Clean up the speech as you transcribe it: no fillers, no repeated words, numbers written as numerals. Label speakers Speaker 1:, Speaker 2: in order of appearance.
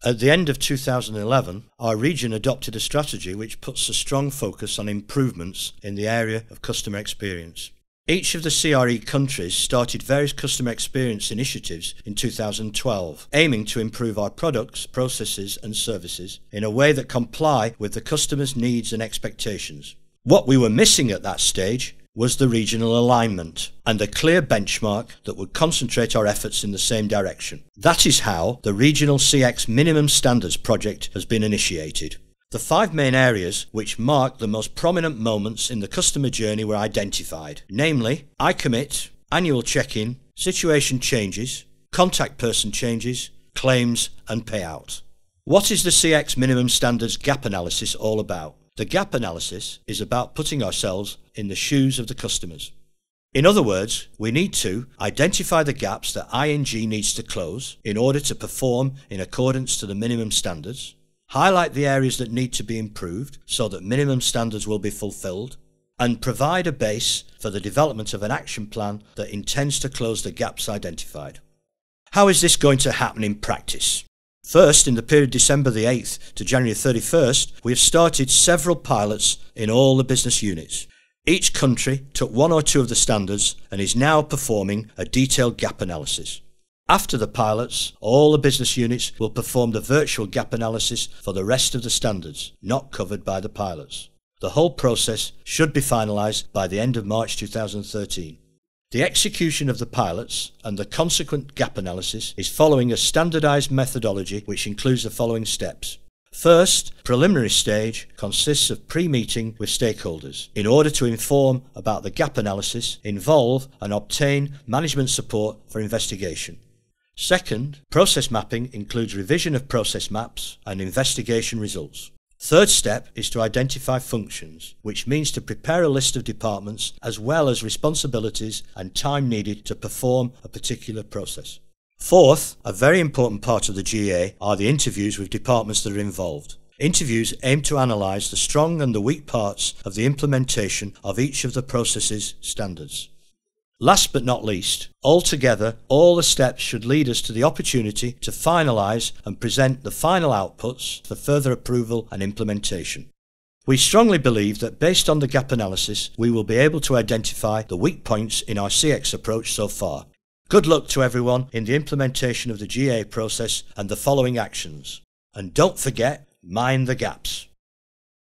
Speaker 1: At the end of 2011, our region adopted a strategy which puts a strong focus on improvements in the area of customer experience. Each of the CRE countries started various customer experience initiatives in 2012, aiming to improve our products, processes and services in a way that comply with the customer's needs and expectations. What we were missing at that stage was the regional alignment and a clear benchmark that would concentrate our efforts in the same direction. That is how the Regional CX Minimum Standards project has been initiated. The 5 main areas which mark the most prominent moments in the customer journey were identified, namely I commit, annual check-in, situation changes, contact person changes, claims and payout. What is the CX Minimum Standards gap analysis all about? The gap analysis is about putting ourselves in the shoes of the customers. In other words, we need to identify the gaps that ING needs to close in order to perform in accordance to the minimum standards, highlight the areas that need to be improved so that minimum standards will be fulfilled, and provide a base for the development of an action plan that intends to close the gaps identified. How is this going to happen in practice? First, in the period December the 8th to January 31st, we have started several pilots in all the business units. Each country took 1 or 2 of the standards and is now performing a detailed gap analysis. After the pilots, all the business units will perform the virtual gap analysis for the rest of the standards, not covered by the pilots. The whole process should be finalised by the end of March 2013. The execution of the pilots and the consequent gap analysis is following a standardised methodology which includes the following steps. First, preliminary stage consists of pre-meeting with stakeholders in order to inform about the gap analysis, involve and obtain management support for investigation. Second, process mapping includes revision of process maps and investigation results. Third step is to identify functions, which means to prepare a list of departments as well as responsibilities and time needed to perform a particular process. Fourth, a very important part of the GA are the interviews with departments that are involved. Interviews aim to analyse the strong and the weak parts of the implementation of each of the processes standards. Last but not least, altogether, all the steps should lead us to the opportunity to finalise and present the final outputs for further approval and implementation. We strongly believe that based on the gap analysis, we will be able to identify the weak points in our CX approach so far. Good luck to everyone in the implementation of the GA process and the following actions. And don't forget, mind the gaps.